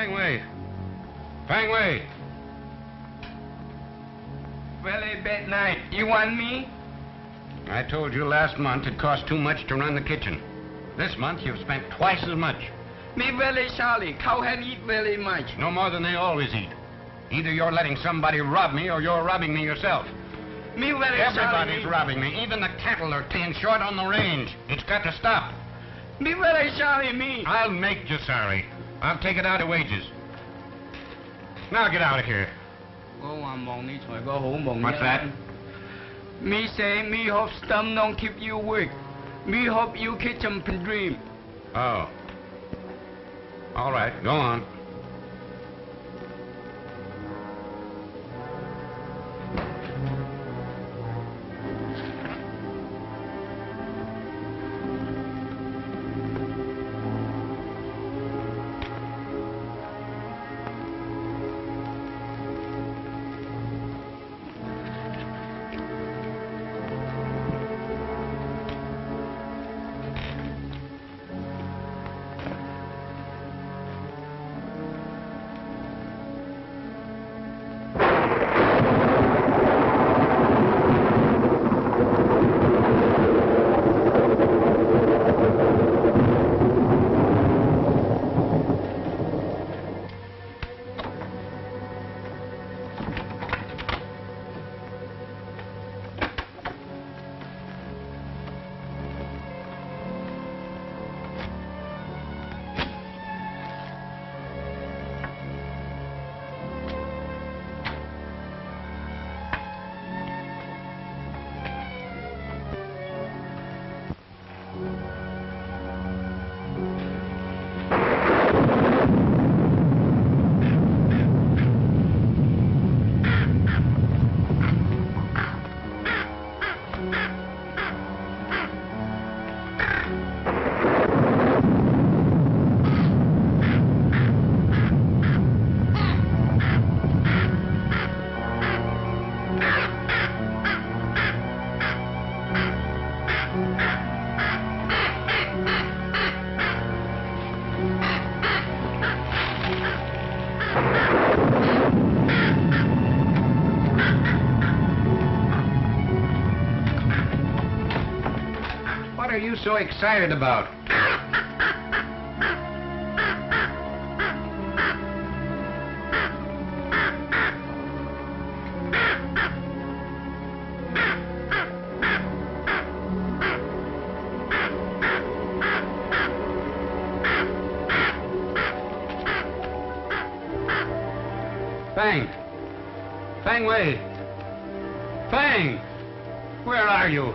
Fang Wei. Fang Wei. Very bad night. You want me? I told you last month it cost too much to run the kitchen. This month you've spent twice as much. Me very sorry. Cowhead eat very much. No more than they always eat. Either you're letting somebody rob me or you're robbing me yourself. Me very Everybody's sorry. robbing me. Even the cattle are staying short on the range. It's got to stop. Me very sorry, me. I'll make you sorry. I'll take it out of wages. Now get out of here. What's that? Me say me hope stomach don't keep you weak. Me hope you catch some dream. Oh. All right, go on. What are you so excited about? Fang! Fang Wei! Fang! Where are you?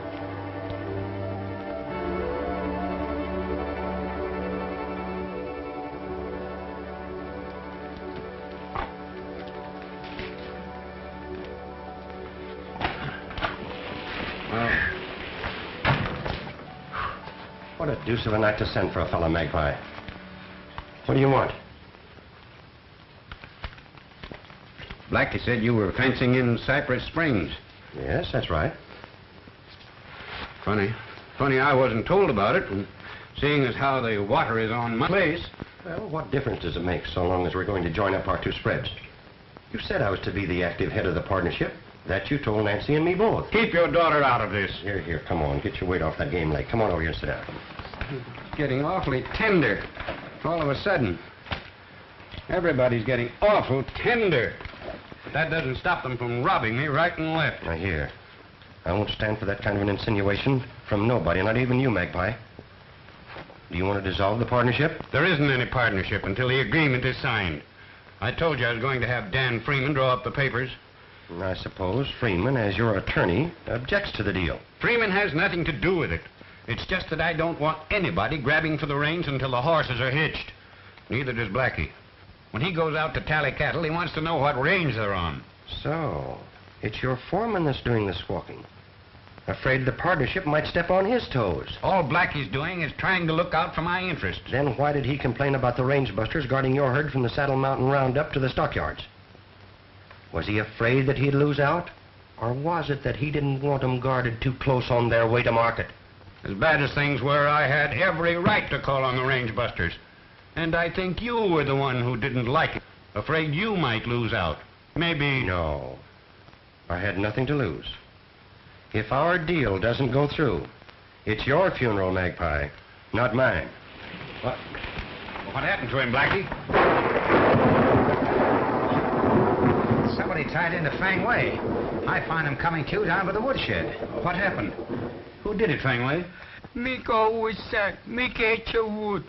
What a deuce of a night to send for a fellow, Magpie. What do you want? Blackie said you were fencing in Cypress Springs. Yes, that's right. Funny I wasn't told about it, and seeing as how the water is on my place. Well, what difference does it make so long as we're going to join up our two spreads? You said I was to be the active head of the partnership. That you told Nancy and me both. Keep your daughter out of this. Here, come on. Get your weight off that game leg. Come on over here and sit down. It's getting awfully tender. All of a sudden. Everybody's getting awful tender. But that doesn't stop them from robbing me right and left. Now, here. I won't stand for that kind of an insinuation from nobody, not even you, Magpie. Do you want to dissolve the partnership? There isn't any partnership until the agreement is signed. I told you I was going to have Dan Freeman draw up the papers. I suppose Freeman, as your attorney, objects to the deal. Freeman has nothing to do with it. It's just that I don't want anybody grabbing for the reins until the horses are hitched. Neither does Blackie. When he goes out to tally cattle, he wants to know what range they're on. So, it's your foreman that's doing the squawking. Afraid the partnership might step on his toes. All Blackie's doing is trying to look out for my interests. Then why did he complain about the range busters guarding your herd from the Saddle Mountain Roundup to the stockyards? Was he afraid that he'd lose out? Or was it that he didn't want them guarded too close on their way to market? As bad as things were, I had every right to call on the range busters. And I think you were the one who didn't like it, afraid you might lose out. Maybe... No. I had nothing to lose. If our deal doesn't go through, it's your funeral, Magpie, not mine. What happened to him, Blackie? Somebody tied into Fang Wei. I found him coming to down by the woodshed. What happened? Who did it, Fang Wei? Me go wood sack. Me catch a wood.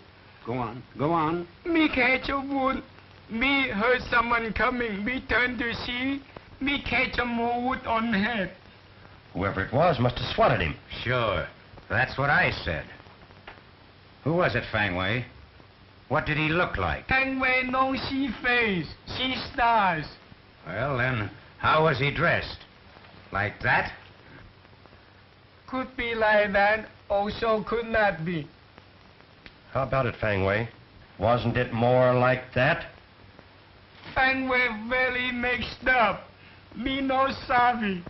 Go on. Go on. Me catch a wood. Me heard someone coming. Me turn to see. Me catch a more wood on head. Whoever it was must have swatted him. Sure. That's what I said. Who was it, Fang Wei? What did he look like? Fang Wei no see face. See stars. Well, then, how was he dressed? Like that? Could be like that. Also could not be. How about it, Fang Wei? Wasn't it more like that? Fang Wei very mixed up. Me no savvy.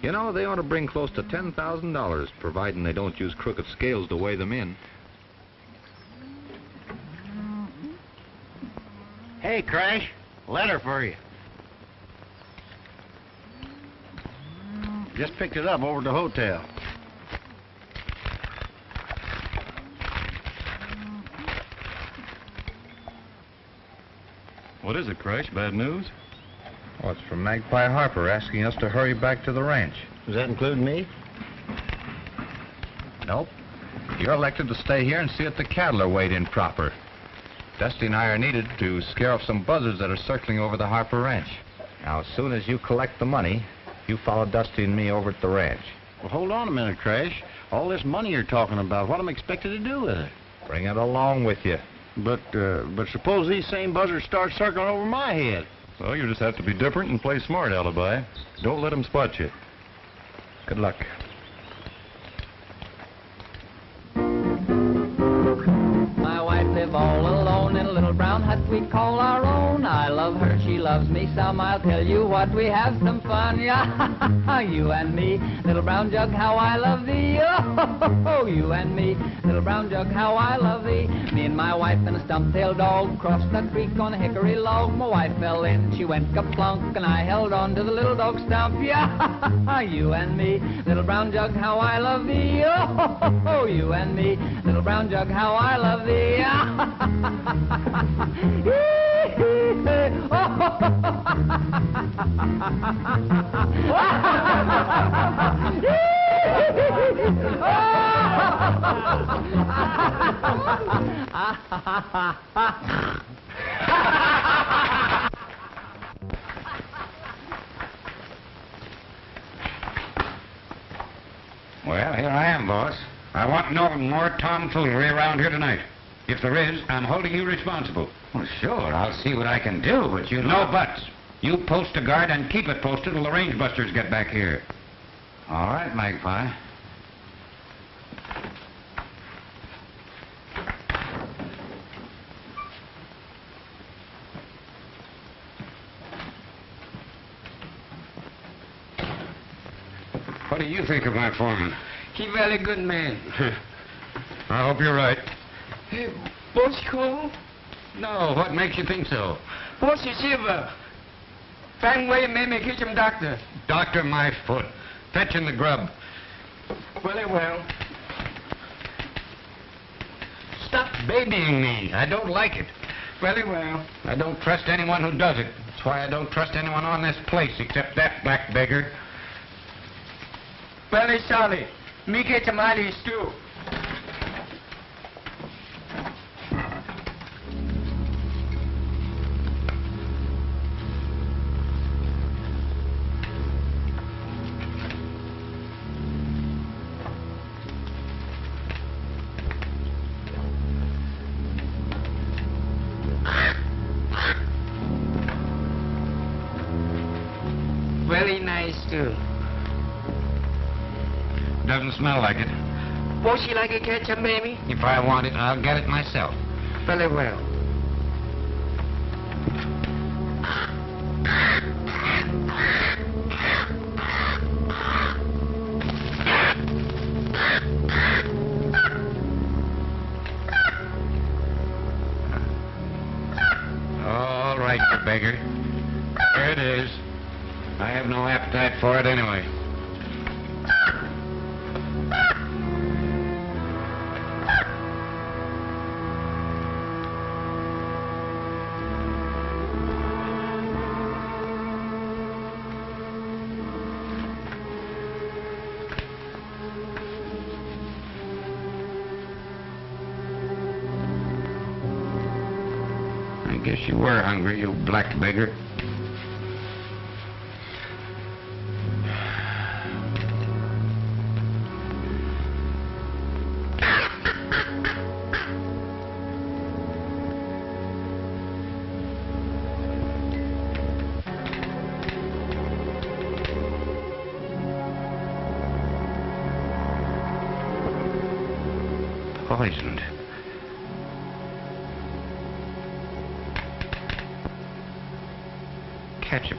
You know, they ought to bring close to $10,000, providing they don't use crooked scales to weigh them in. Hey, Crash. Letter for you. Just picked it up over at the hotel. What is it, Crash? Bad news? Oh, it's from Magpie Harper asking us to hurry back to the ranch. Does that include me? Nope. You're elected to stay here and see that the cattle are weighed in proper. Dusty and I are needed to scare off some buzzards that are circling over the Harper ranch. Now, as soon as you collect the money, you follow Dusty and me over at the ranch. Well, hold on a minute, Crash. All this money you're talking about, what am I expected to do with it? Bring it along with you. But suppose these same buzzards start circling over my head. Well, you just have to be different and play smart, Alibi. Don't let them spot you. Good luck. My wife live all alone in a little brown hut we call our own. I love her, she loves me some. I'll tell you what, we have some fun. Yeah, you and me, little brown jug, how I love thee. Oh, you and me, little brown jug, how I love thee. Me and my wife and a stump-tailed dog crossed the creek on a hickory log. My wife fell in, she went ka-plunk, and I held on to the little dog stump. Yeah, you and me, little brown jug, how I love thee. Oh, you and me, little brown jug, how I love thee. Well, here I am, boss. I want no more tomfoolery around here tonight. If there is, I'm holding you responsible. Well, sure, I'll see what I can do, but you No buts. You post a guard and keep it posted till the range busters get back here. All right, Magpie. What do you think of my foreman? He very good man. I hope you're right. Hey, boss call? No, what makes you think so? Boss is here. Fang Wei made me catch him, doctor. Doctor my foot. Fetching the grub. Very well. Stop babying me. I don't like it. Very well. I don't trust anyone who does it. That's why I don't trust anyone on this place except that black beggar. Very sorry. Me catch him mighty too. Very nice too. Doesn't smell like it. Boss, you like a ketchup, baby? If I want it, I'll get it myself. Very well. All right, you beggar. There it is. I have no appetite for it anyway. I guess you were hungry, you black beggar. Poisoned. Ketchup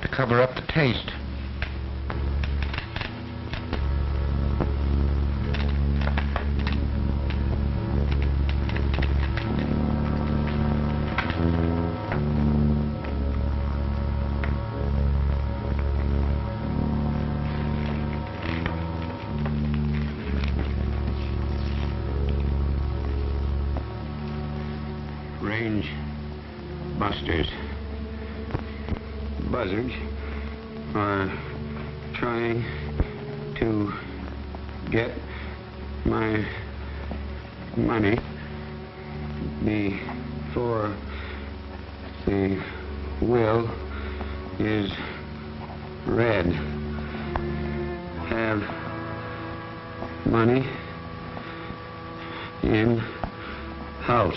to cover up the taste. Range busters. Buzzards are trying to get my money before the will is read. Have money in house.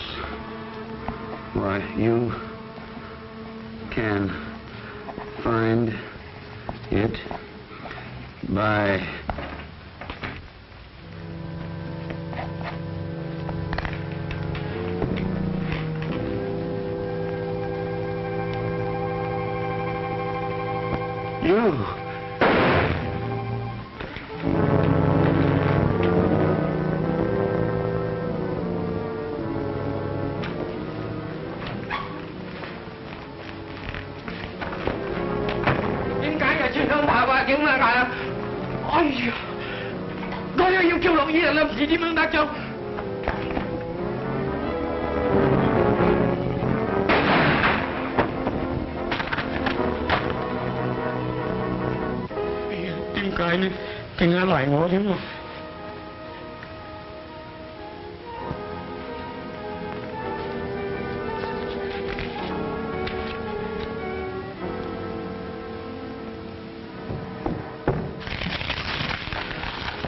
Why, you can find it by you. Cái này thành ra loại ngó thế mà.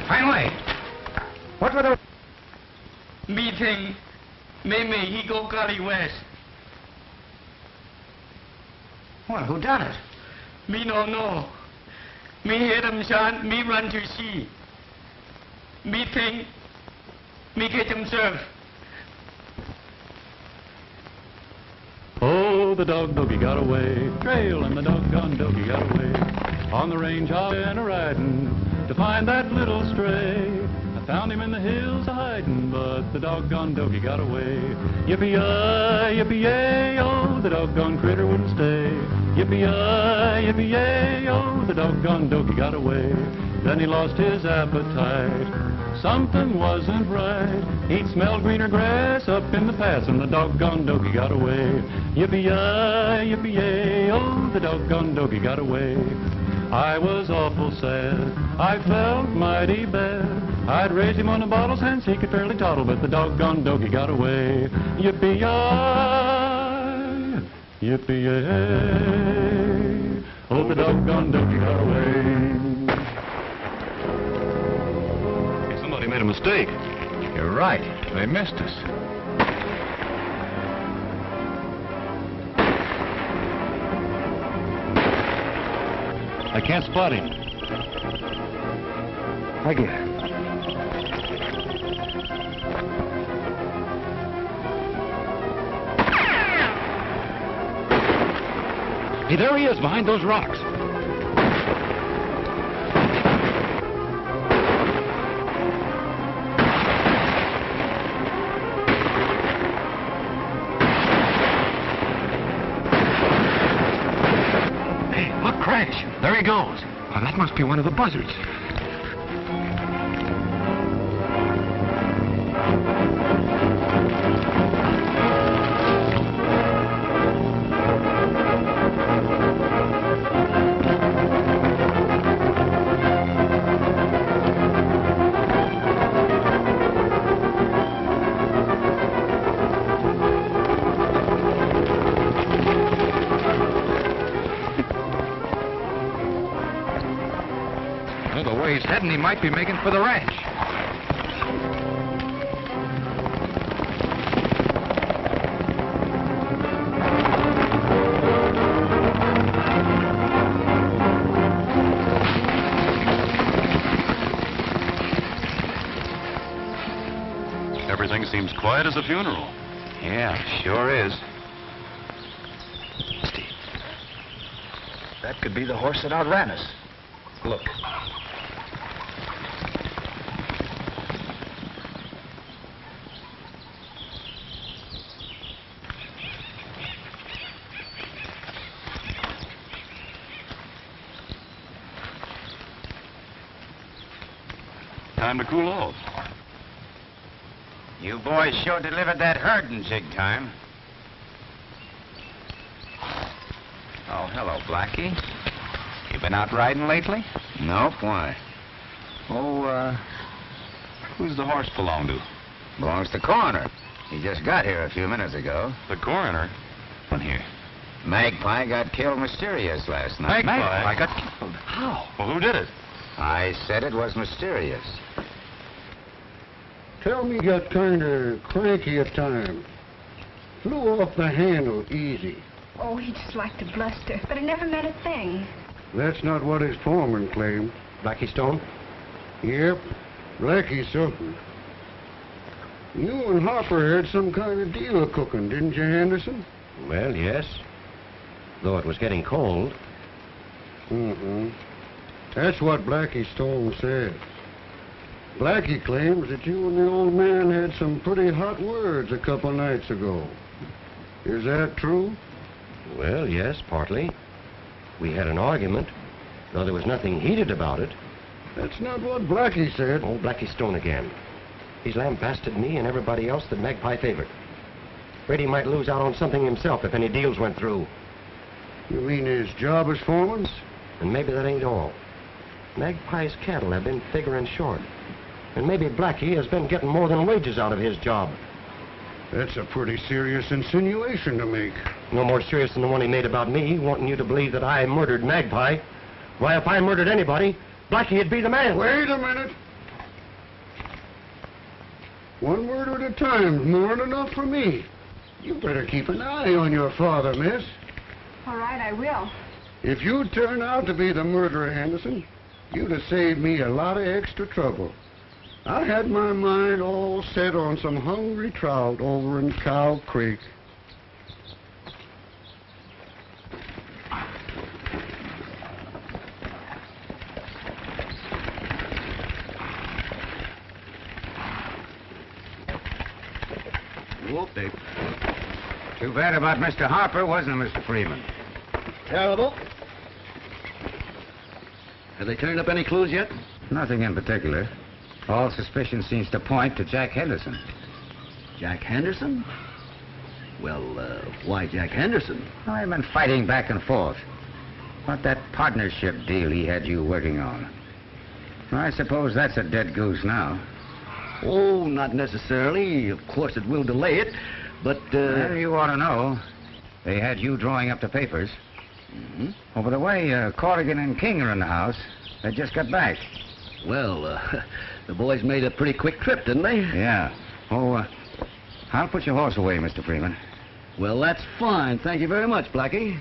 Finally, what were those? Meeting Meme Higo Kali West. Well, who done it? Me no know. Me hear them chant, me run to see. Me think, me get them serve. Oh, the doggy got away, trail and the doggone doggy got away. On the range I've been a-riding to find that little stray. I found him in the hills a-hiding, but the doggone doggy got away. Yippee-yi, yippee-yay, oh, the doggone critter wouldn't stay. Yippee-yi, yippee-yay, oh, the doggone doggy got away. Then he lost his appetite. Something wasn't right. He'd smelled greener grass up in the pass, and the doggone doggy got away. Yippee-yi, yippee-yay, oh, the doggone doggy got away. I was awful sad. I felt mighty bad. I'd raise him on a bottle's hands, he could fairly toddle, but the doggone doggy got away. Yippee-yi, yippee-yay, oh, the doggone doggy got away. Somebody made a mistake. You're right. They missed us. I can't spot him. I get it. Hey, there he is, behind those rocks. Hey, look, Crash. There he goes. Well, that must be one of the buzzards. Well, the way he's heading, he might be making for the ranch. Everything seems quiet as a funeral. Yeah, sure is. Steve, that could be the horse that outran us. Look. Time to cool off. You boys sure delivered that herd in jig time. Oh, hello, Blackie. You been out riding lately? Nope, why? Oh, who's the horse belong to? Belongs to Coroner. He just got here a few minutes ago. The coroner? One here. Magpie got killed mysterious last night. Magpie? I got killed. How? Well, who did it? I said it was mysterious. Tell me, got kind of cranky at times. Flew off the handle easy. Oh, he just liked to bluster, but I never met a thing. That's not what his foreman claimed. Blackie Stone? Yep, Blackie something. You and Harper had some kind of deal cooking, didn't you, Henderson? Well, yes. Though it was getting cold. Mm-hmm. That's what Blackie Stone says. Blackie claims that you and the old man had some pretty hot words a couple nights ago. Is that true? Well, yes, partly. We had an argument, though there was nothing heated about it. That's not what Blackie said. Oh, Blackie Stone again. He's lambasted me and everybody else that Magpie favored. Afraid he might lose out on something himself if any deals went through. You mean his job as foreman? And maybe that ain't all. Magpie's cattle have been figuring short. And maybe Blackie has been getting more than wages out of his job. That's a pretty serious insinuation to make. No more serious than the one he made about me, wanting you to believe that I murdered Magpie. Why, if I murdered anybody, Blackie'd be the man. Wait a minute. One word at a time, more than enough for me. You better keep an eye on your father, miss. All right, I will. If you turn out to be the murderer, Henderson, you'd have saved me a lot of extra trouble. I had my mind all set on some hungry trout over in Cow Creek. Whoop-de. Too bad about Mr. Harper, wasn't it, Mr. Freeman? Terrible. Have they turned up any clues yet? Nothing in particular. All suspicion seems to point to Jack Henderson. Jack Henderson? Well, why Jack Henderson? I've been fighting back and forth. About that partnership deal he had you working on. I suppose that's a dead goose now. Oh, not necessarily. Of course, it will delay it, but, Well, you ought to know. They had you drawing up the papers. Mm-hmm. Oh, by the way, Corrigan and King are in the house. They just got back. Well, the boys made a pretty quick trip, didn't they? Yeah. Oh, I'll put your horse away, Mr. Freeman. Well, that's fine. Thank you very much, Blackie.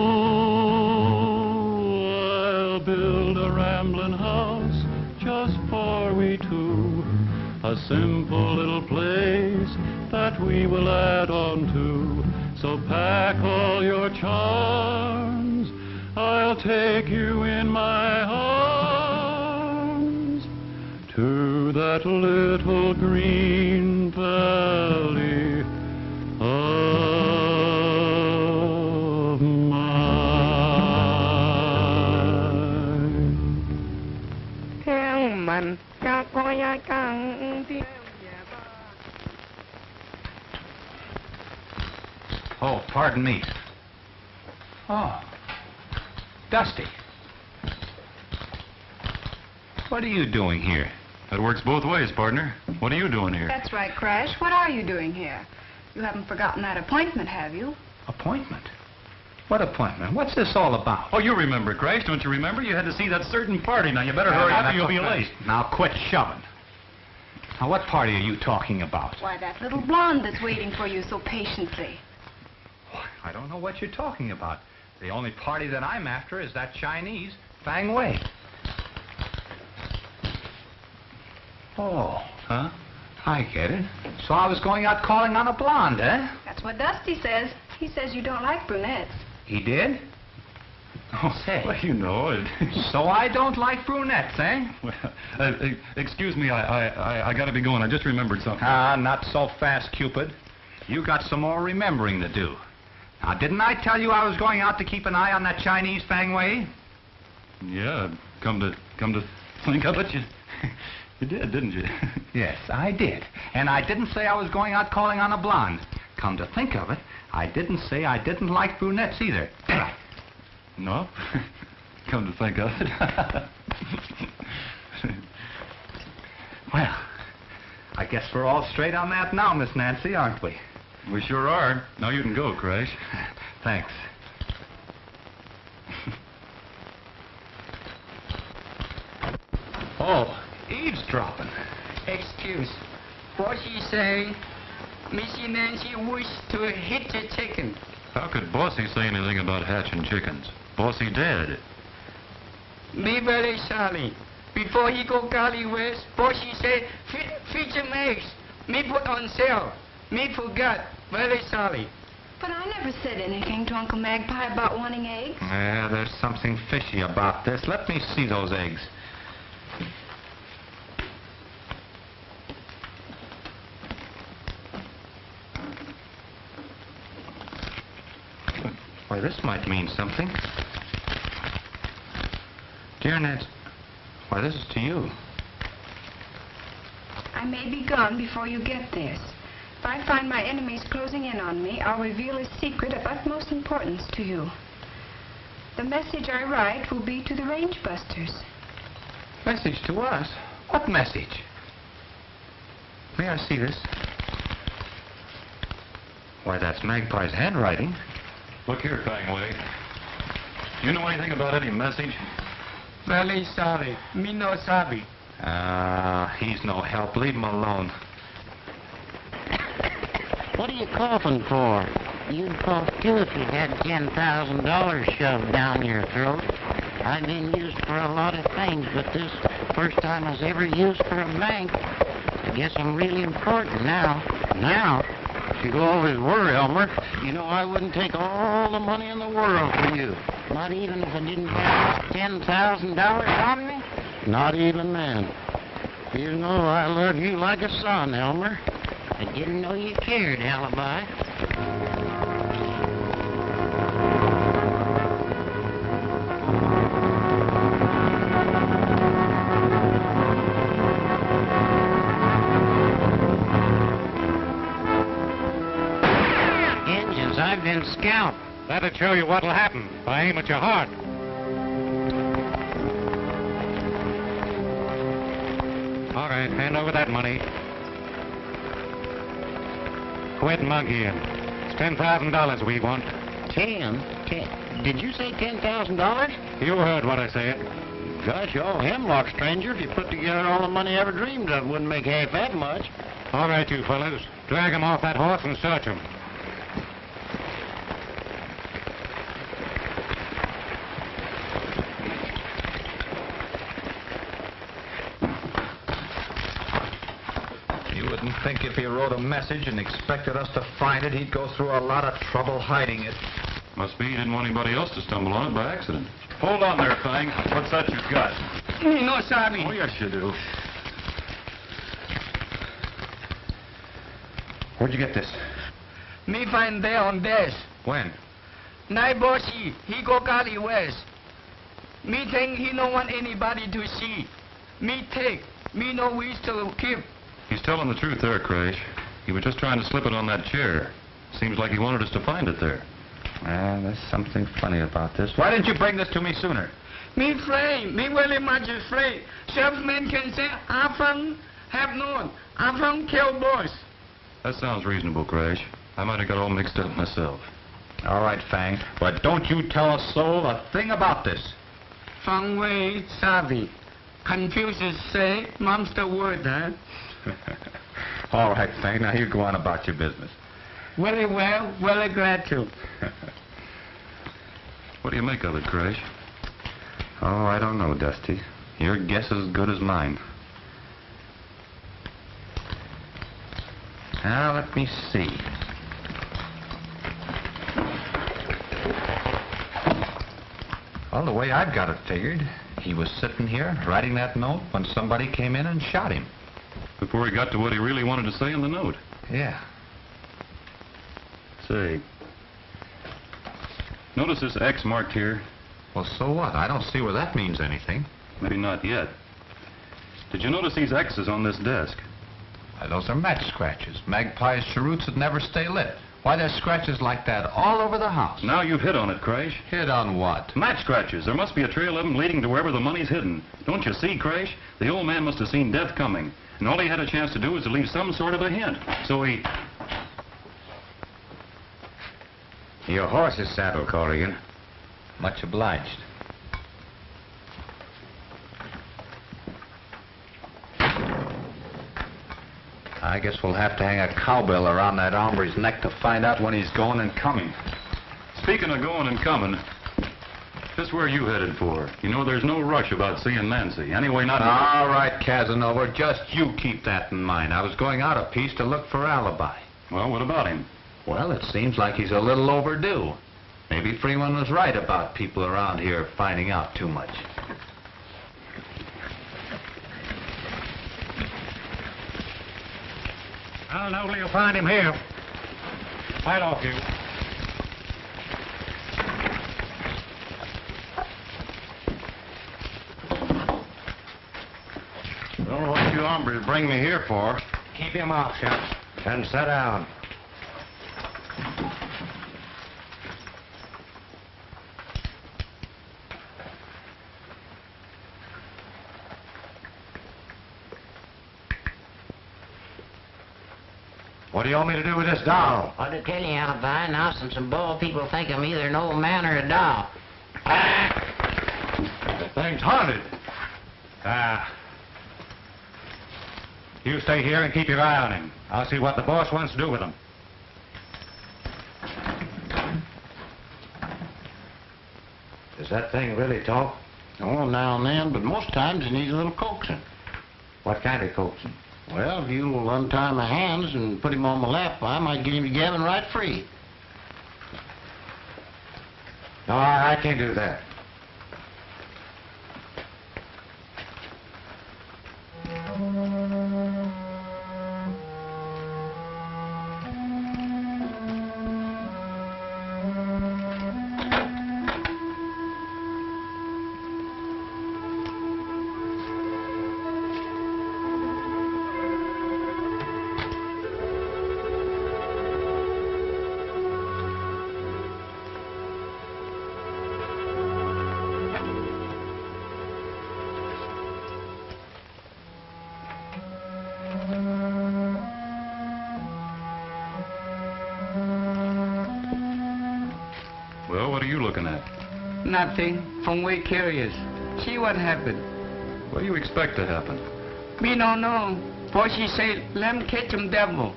a rambling house just for we two. A simple little place that we will add on to. So pack all your charms, I'll take you in my arms to that little green valley of mine. Oh, pardon me. Oh, Dusty. What are you doing here? That works both ways, partner. What are you doing here? That's right, Crash. What are you doing here? You haven't forgotten that appointment, have you? Appointment? What appointment? What's this all about? Oh, you remember, Crash. Don't you remember? You had to see that certain party. Now, you better hurry up or you'll be late. Now, quit shoving. Now, what party are you talking about? Why, that little blonde that's waiting for you so patiently. I don't know what you're talking about. The only party that I'm after is that Chinese, Fang Wei. Oh, Huh? I get it. So I was going out calling on a blonde, eh? That's what Dusty says. He says you don't like brunettes. He did? Oh, say. Well, you know it. So I don't like brunettes, eh? Well, excuse me, I gotta be going. I just remembered something. Ah, not so fast, Cupid. You got some more remembering to do. Now, didn't I tell you I was going out to keep an eye on that Chinese Fang Wei? Yeah, come to think of it, you did, didn't you? Yes, I did. And I didn't say I was going out calling on a blonde. Come to think of it, I didn't say I didn't like brunettes either, did I? No? Come to think of it. Well, I guess we're all straight on that now, Miss Nancy, aren't we? We sure are. Now you can go, Crash. Thanks. Oh, eavesdropping. Excuse. What she say? Missy Nancy wish to hit the chicken. How could Bossy say anything about hatching chickens? Bossy dead. Me very sorry. Before he go Gully West, Bossy say, feed some eggs. Me put on sale. Me forgot. Very sorry. But I never said anything to Uncle Magpie about wanting eggs. Yeah, there's something fishy about this. Let me see those eggs. Why, this might mean something. Dear Ned, why, this is to you. I may be gone before you get this. If I find my enemies closing in on me, I'll reveal a secret of utmost importance to you. The message I write will be to the range busters. Message to us? What message? May I see this? Why, that's Magpie's handwriting. Look here, Fang Wei. You know anything about any message? Very sorry. Me no sorry. He's no help. Leave him alone. What are you coughing for? You'd cough too if you had $10,000 shoved down your throat. I've been used for a lot of things, but this first time I was ever used for a bank. I guess I'm really important now. Now? You always were, Elmer. You know, I wouldn't take all the money in the world for you. Not even if I didn't have $10,000 on me? Not even then. You know I love you like a son, Elmer. I didn't know you cared, Alibi. Injuns, I've been scalped. That'll show you what'll happen if I aim at your heart. All right, hand over that money. Quit monkeying. It's $10,000 we want. Did you say $10,000? You heard what I said. Gosh, you're all hemlock, stranger. If you put together all the money I ever dreamed of, wouldn't make half that much. All right, you fellas. Drag him off that horse and search him. think if he wrote a message and expected us to find it, he'd go through a lot of trouble hiding it. Must be he didn't want anybody else to stumble on it by accident. Hold on there, Fang. What's that you've got? Me no sabi. Oh, yes, you do. Where'd you get this? Me find there on desk. When? Night bossy, he go Gully West. Me think he no want anybody to see. Me take. Me no wish to keep. He's telling the truth there, Crash. He was just trying to slip it on that chair. Seems like he wanted us to find it there. Well, there's something funny about this. Why didn't you bring this to me sooner? Me afraid. Me very much afraid. Sheriffman can say, I from have known. I from kill boss. That sounds reasonable, Crash. I might have got all mixed up myself. All right, Fang. But don't you tell a soul a thing about this. Fang Wei savvy. Confucius say, mum's the word, huh? All right, Fang. Now you go on about your business. Very well. Very glad to. What do you make of it, Crash? Oh, I don't know, Dusty. Your guess is as good as mine. Now, let me see. Well, the way I've got it figured, he was sitting here writing that note when somebody came in and shot him. Before he got to what he really wanted to say in the note. Yeah. Say, notice this X marked here? Well, so what? I don't see where that means anything. Maybe not yet. Did you notice these X's on this desk? Those are match scratches. Magpie's cheroots that never stay lit. Why, there's scratches like that all over the house. Now you've hit on it, Crash. Hit on what? Match scratches. There must be a trail of them leading to wherever the money's hidden. Don't you see, Crash? The old man must have seen death coming. And all he had a chance to do was to leave some sort of a hint. So he... Your horse is saddled, Corrigan. Much obliged. I guess we'll have to hang a cowbell around that hombre's neck to find out when he's going and coming. Speaking of going and coming, just where are you headed for? You know there's no rush about seeing Nancy. Anyway, not... All right, Casanova, just you keep that in mind. I was going out a piece to look for alibi. Well, what about him? Well, it seems like he's a little overdue. Maybe Freeman was right about people around here finding out too much. I don't know if you'll find him here. Right off you. Don't know what you hombres bring me here for. Keep him off, Sheriff. And sit down. What do you want me to do with this doll? What to tell you, Alibi, now since some bald people think I'm either an old man or a doll. The thing's haunted. You stay here and keep your eye on him. I'll see what the boss wants to do with him. Does that thing really talk? Oh, now and then, but most times it needs a little coaxing. What kind of coaxing? Well, if you'll untie my hands and put him on my lap, I might get him to gabbing right free. No, I can't do that. Well, what are you looking at? Nothing. From way curious. See what happened. What do you expect to happen? Me no know. For she say, let him catch him devil.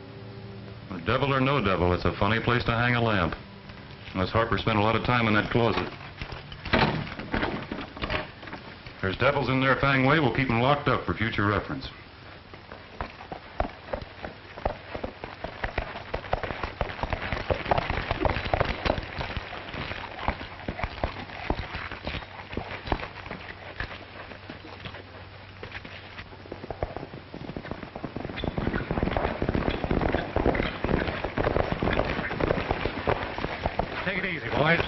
A devil or no devil, it's a funny place to hang a lamp. Unless Harper spent a lot of time in that closet. There's devils in there, Fang Wei. We'll keep them locked up for future reference. boys.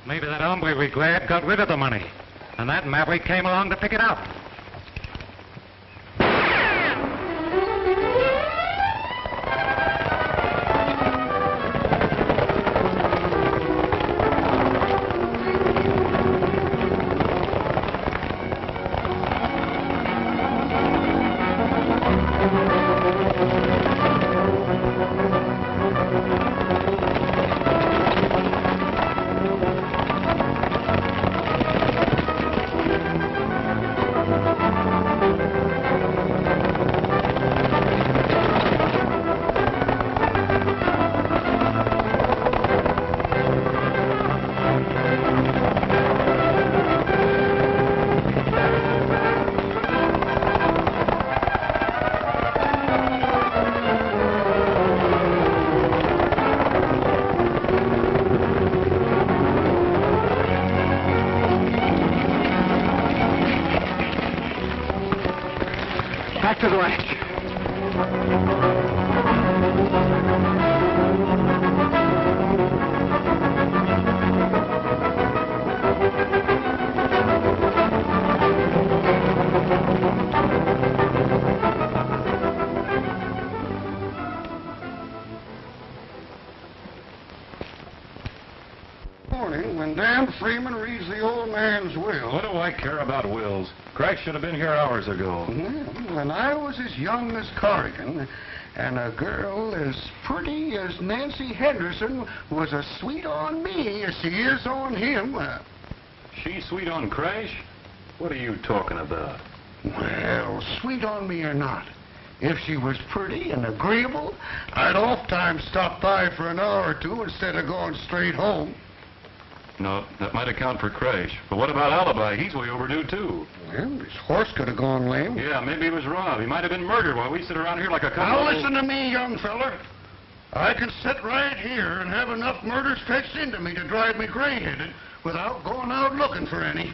Maybe that hombre we grabbed got rid of the money, and that maverick came along to pick it up. Back to the ranch. Morning, when Dan Freeman reads the old man's will. What do I care about wills? Craig should have been here hours ago. When I was as young as Corrigan, and a girl as pretty as Nancy Henderson was as sweet on me as she is on him. She's sweet on Crash? What are you talking about? Well, sweet on me or not, if she was pretty and agreeable, I'd oft-times stop by for an hour or two instead of going straight home. No, that might account for Crash. But what about Alibi? He's way overdue, too. Well, his horse could have gone lame. Yeah, maybe he was robbed. He might have been murdered while we sit around here like a couple Now of... listen to me, young feller. I can sit right here and have enough murders fetched into me to drive me gray-headed without going out looking for any.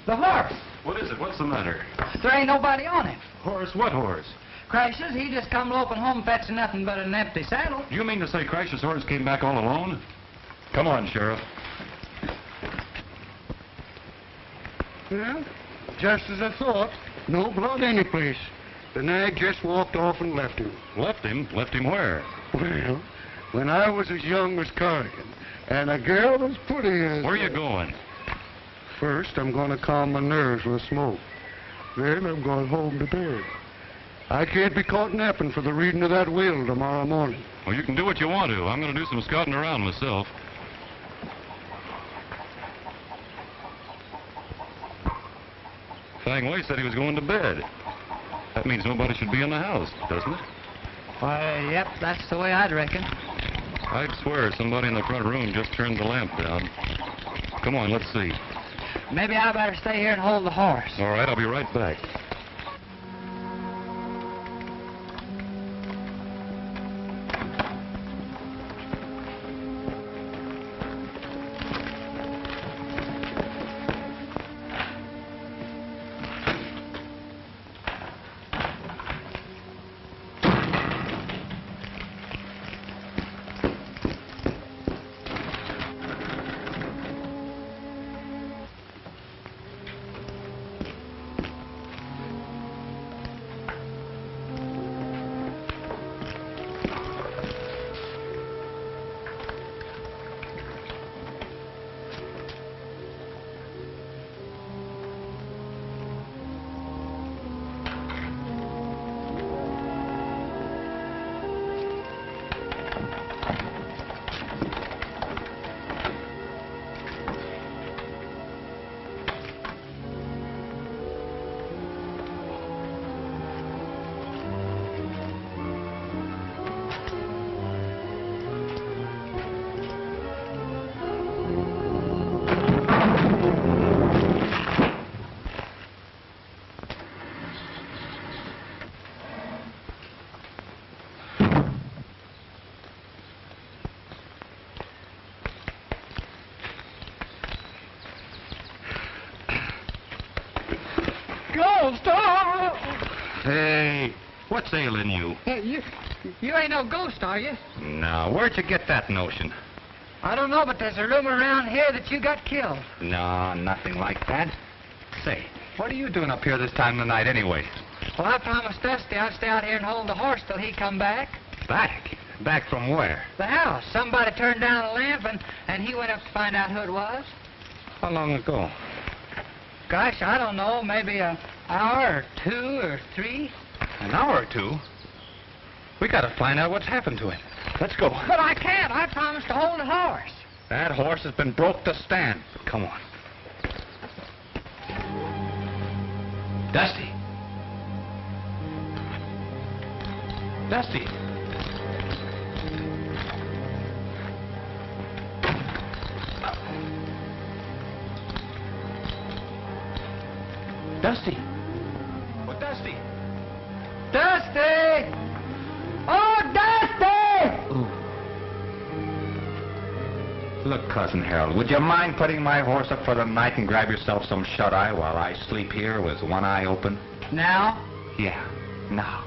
The horse. What is it? What's the matter? There ain't nobody on it. Horse? What horse? Crashes, he just come loping home fetching nothing but an empty saddle. You mean to say Crash's horse came back all alone? Come on, Sheriff. Yeah, just as I thought. No blood anyplace. The nag just walked off and left him. Left him? Left him where? Well, when I was as young as Corrigan, and a girl as pretty as... Where are you going? First, I'm going to calm my nerves with a smoke. Then I'm going home to bed. I can't be caught napping for the reading of that will tomorrow morning. Well, you can do what you want to. I'm going to do some scouting around myself. Fang Wei said he was going to bed. That means nobody should be in the house, doesn't it? Why, yep, that's the way I'd reckon. I'd swear somebody in the front room just turned the lamp down. Come on, let's see. Maybe I better stay here and hold the horse. All right, I'll be right back. What's ailing you? You ain't no ghost, are you? No, where'd you get that notion? I don't know, but there's a rumor around here that you got killed. No, nothing like that. Say, what are you doing up here this time of night anyway? Well, I promised Dusty I'd stay out here and hold the horse till he come back. Back? Back from where? The house. Somebody turned down a lamp, and he went up to find out who it was. How long ago? Gosh, I don't know. Maybe an hour or 2 or 3. An hour or 2? We gotta find out what's happened to him. Let's go. But I can't. I promised to hold the horse. That horse has been broke to stand. Come on. Dusty. Dusty. Dusty. Oh, Dusty. Dusty! Oh, Dusty! Ooh. Look, Cousin Harold, would you mind putting my horse up for the night and grab yourself some shut-eye while I sleep here with one eye open? Now? Yeah, now.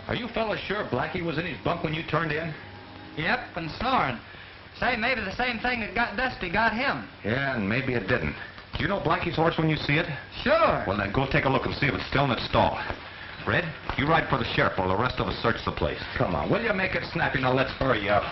Are you fellas sure Blackie was in his bunk when you turned in? Yep, and snoring. Say, maybe the same thing that got Dusty got him. Yeah, and maybe it didn't. Do you know Blackie's horse when you see it? Sure. Well, then go take a look and see if it's still in its stall. Red, you ride for the sheriff while the rest of us search the place. Come on, will you make it snappy? Now let's hurry up.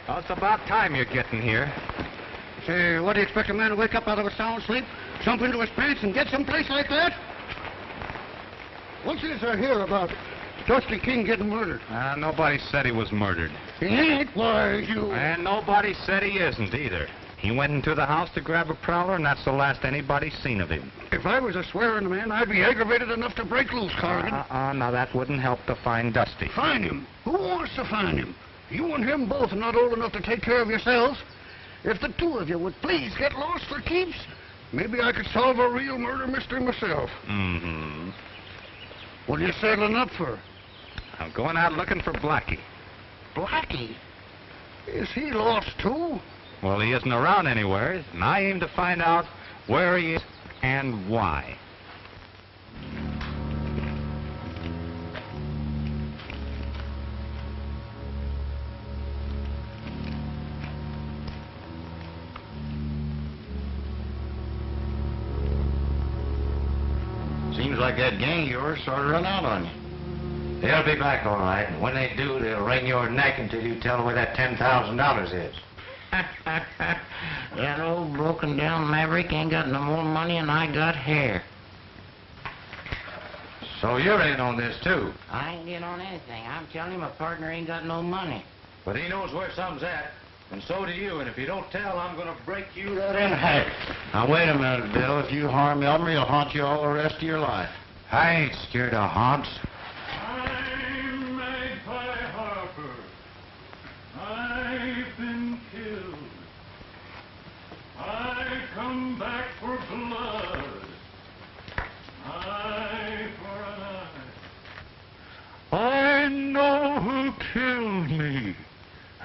Well, it's about time you're getting here. Say, what do you expect a man to wake up out of a sound sleep, jump into his pants, and get someplace like that? What's this I hear about Dusty King getting murdered? Nobody said he was murdered. He ain't. Why, you... And nobody said he isn't either. He went into the house to grab a prowler, and that's the last anybody's seen of him. If I was a swearing man, I'd be aggravated enough to break loose, Corrigan. Now that wouldn't help to find Dusty. Find him? Who wants to find him? You and him both are not old enough to take care of yourselves. If the two of you would please get lost for keeps, maybe I could solve a real murder mystery myself. Mm-hmm. What are you settling up for? I'm going out looking for Blackie. Blackie? Is he lost too? Well, he isn't around anywhere, and I aim to find out where he is and why. Seems like that gang of yours sort of run out on you. They'll be back all right, and when they do, they'll wring your neck until you tell them where that $10,000 is. That old broken down maverick ain't got no more money than I got hair. So you're in on this, too. I ain't in on anything. I'm telling you, my partner ain't got no money. But he knows where some's at, and so do you, and if you don't tell, I'm going to break you right in half. Now, wait a minute, Bill. If you harm Elmer, he'll haunt you all the rest of your life. I ain't scared of haunts. I'm Magpie Harper. I've been killed. I come back for blood. Eye for an eye. I know who killed me,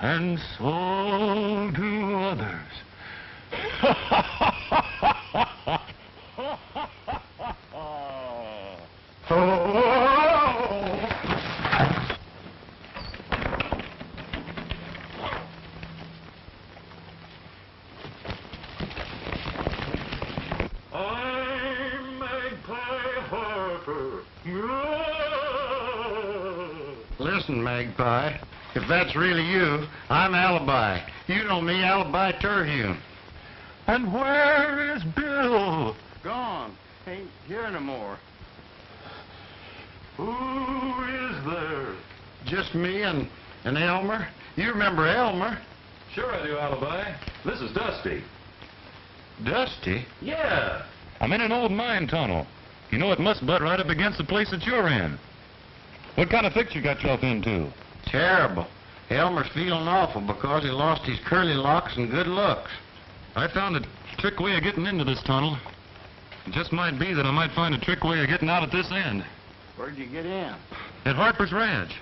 and so do others. Harper. Listen, Magpie, if that's really you, I'm Alibi. You know me, Alibi Terhune. And where is Bill? Gone. Ain't here no more. Who is there? Just me and Elmer. You remember Elmer? Sure I do, Alibi. This is Dusty. Dusty? Yeah. I'm in an old mine tunnel. You know, it must butt right up against the place that you're in. What kind of fix you got yourself into? Terrible. Elmer's feeling awful because he lost his curly locks and good looks. I found a trick way of getting into this tunnel. It just might be that I might find a trick way of getting out at this end. Where'd you get in? At Harper's Ranch.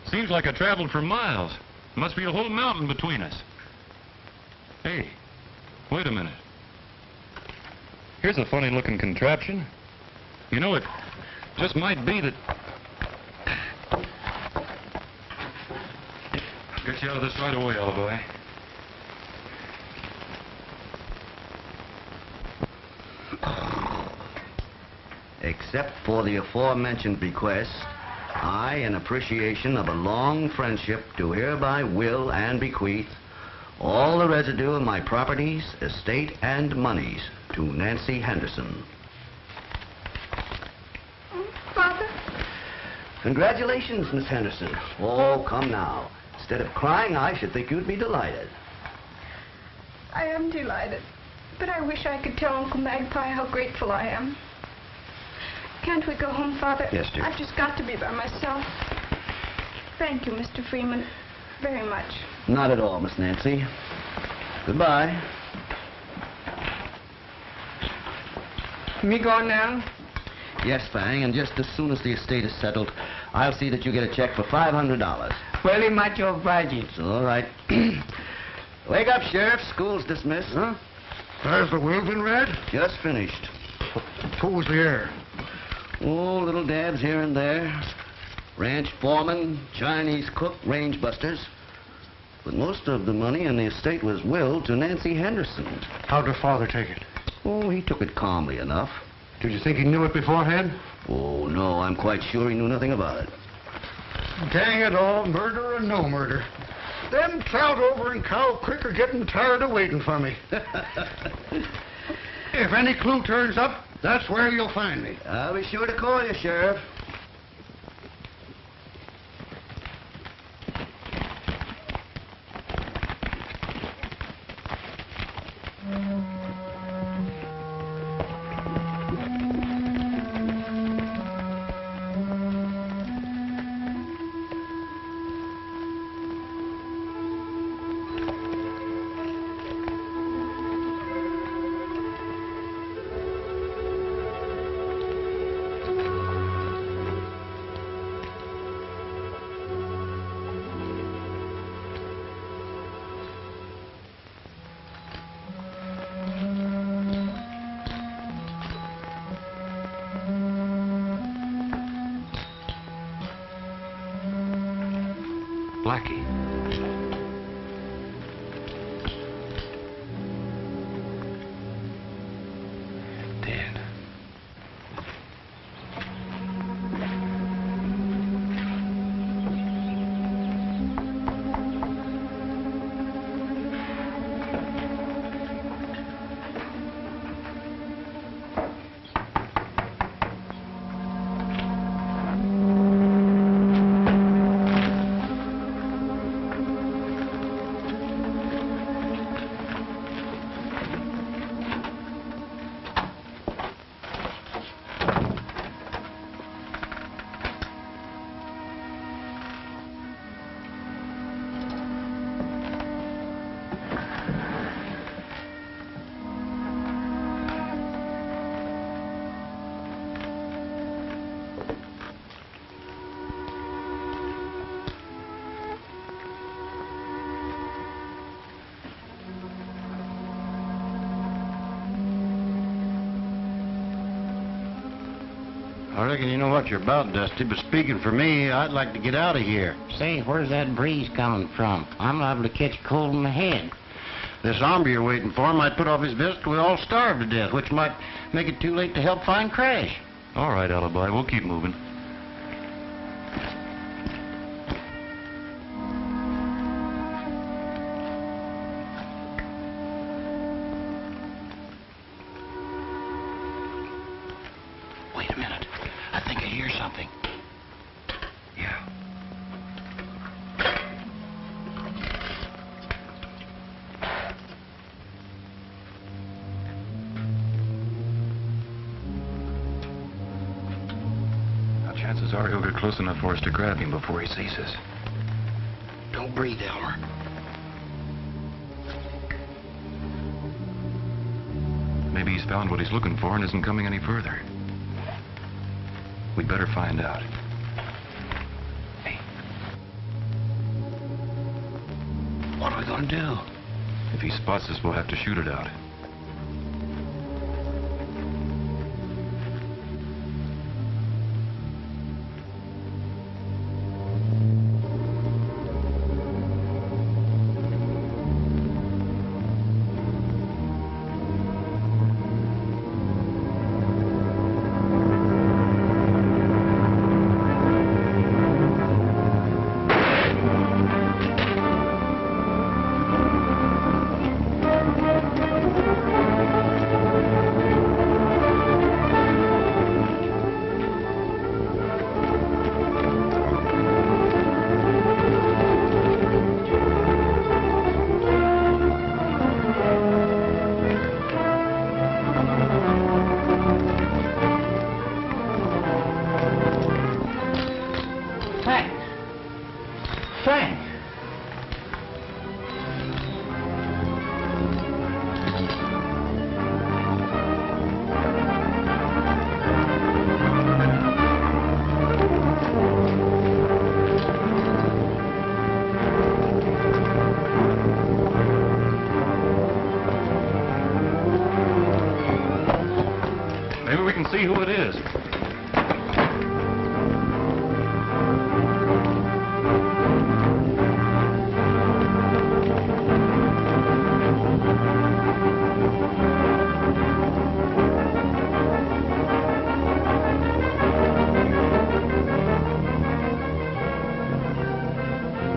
Seems like I traveled for miles. Must be a whole mountain between us. Hey, wait a minute. Here's a funny-looking contraption. You know, it just might be that... I'll get you out of this right away, Alibi. Except for the aforementioned bequest, I, in appreciation of a long friendship, do hereby will and bequeath all the residue of my properties, estate, and monies to Nancy Henderson. Father? Congratulations, Miss Henderson. Oh, come now. Instead of crying, I should think you'd be delighted. I am delighted, but I wish I could tell Uncle Magpie how grateful I am. Can't we go home, Father? Yes, dear. I've just got to be by myself. Thank you, Mr. Freeman, very much. Not at all, Miss Nancy. Goodbye. Me go now? Yes, Fang, and just as soon as the estate is settled, I'll see that you get a check for $500. Very much obliged. It's all right. Wake up, Sheriff. School's dismissed. Huh? Has the will been read? Just finished. Who's the heir? Oh, little dabs here and there. Ranch foreman, Chinese cook, range busters. But most of the money in the estate was willed to Nancy Henderson. How'd her father take it? Oh, he took it calmly enough. Did you think he knew it beforehand? Oh, no, I'm quite sure he knew nothing about it. Dang it all, murder or no murder. Them trout over in Cow Creek are getting tired of waiting for me. If any clue turns up, that's where you'll find me. I'll be sure to call you, Sheriff. Blackie. Dead. I reckon you know what you're about, Dusty, but speaking for me, I'd like to get out of here. Say, where's that breeze coming from? I'm liable to catch cold in the head. This hombre you're waiting for might put off his visit till we all starve to death, which might make it too late to help find Crash. All right, Alibi, we'll keep moving. Wait a minute. I think I hear something. Yeah. Chances are he'll get close enough for us to grab him before he sees us. Don't breathe, Elmer. Maybe he's found what he's looking for and isn't coming any further. We'd better find out. Hey. What are we gonna do? If he spots us, we'll have to shoot it out. See who it is.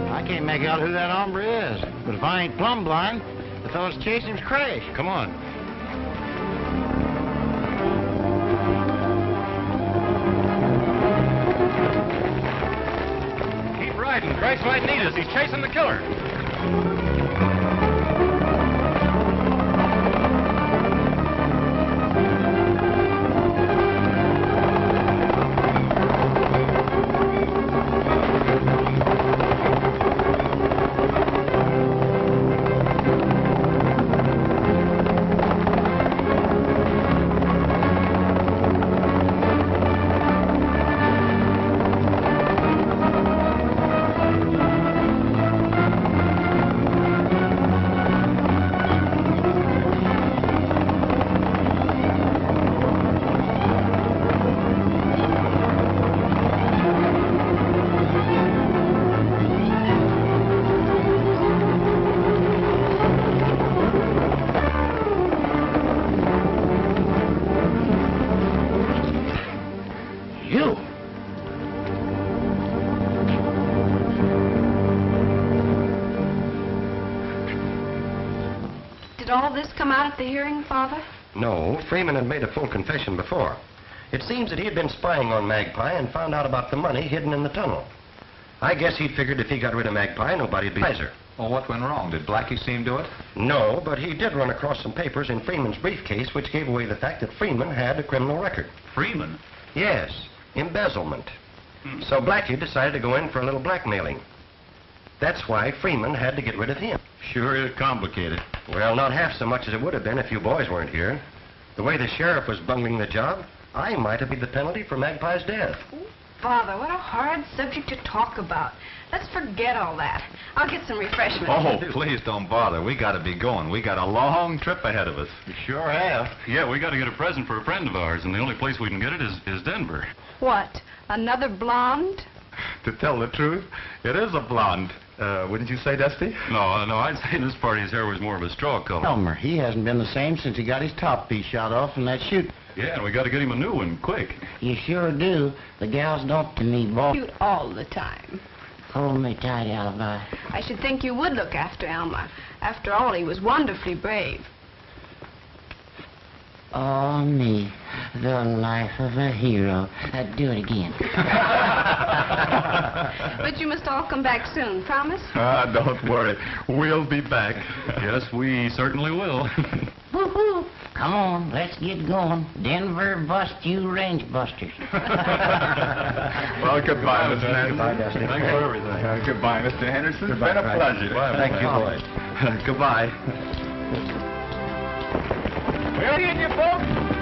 I can't make out who that hombre is, but if I ain't plumb blind, the fellow's chasing him's crash. Come on. Christ might need us. He's chasing the killer. Did all this come out at the hearing, Father? No, Freeman had made a full confession before. It seems that he had been spying on Magpie and found out about the money hidden in the tunnel. I guess he figured if he got rid of Magpie, nobody'd be wiser. Well, what went wrong? Did Blackie see him do it? No, but he did run across some papers in Freeman's briefcase which gave away the fact that Freeman had a criminal record. Freeman? Yes, embezzlement. So Blackie decided to go in for a little blackmailing. That's why Freeman had to get rid of him. Sure is complicated. Well, not half so much as it would have been if you boys weren't here. The way the sheriff was bungling the job, I might have been the penalty for Magpie's death. Father, what a hard subject to talk about. Let's forget all that. I'll get some refreshments. Oh, please don't bother. We got to be going. We got a long trip ahead of us. You sure have. Yeah, we got to get a present for a friend of ours, and the only place we can get it is Denver. What? Another blonde? To tell the truth, it is a blonde. Wouldn't you say, Dusty? No, I'd say this party's hair was more of a straw color. Elmer, he hasn't been the same since he got his top piece shot off in that shoot. Yeah, and we got to get him a new one, quick. You sure do. The gals don't to me, boy. Shoot all the time. Hold me tight, Alibi. I should think you would look after Elmer. After all, he was wonderfully brave. Oh, me, the life of a hero. Do it again. But you must all come back soon, promise? Don't worry. We'll be back. Yes, we certainly will. Woo-hoo. Come on, let's get going. Denver bust you range busters. Well, goodbye, Mr. Henderson. Goodbye, Dusty. Thanks for everything. Goodbye, Mr. Henderson. Goodbye, It's been a Frank. pleasure. Goodbye, thank you, boys. Goodbye. Ready in you, folks?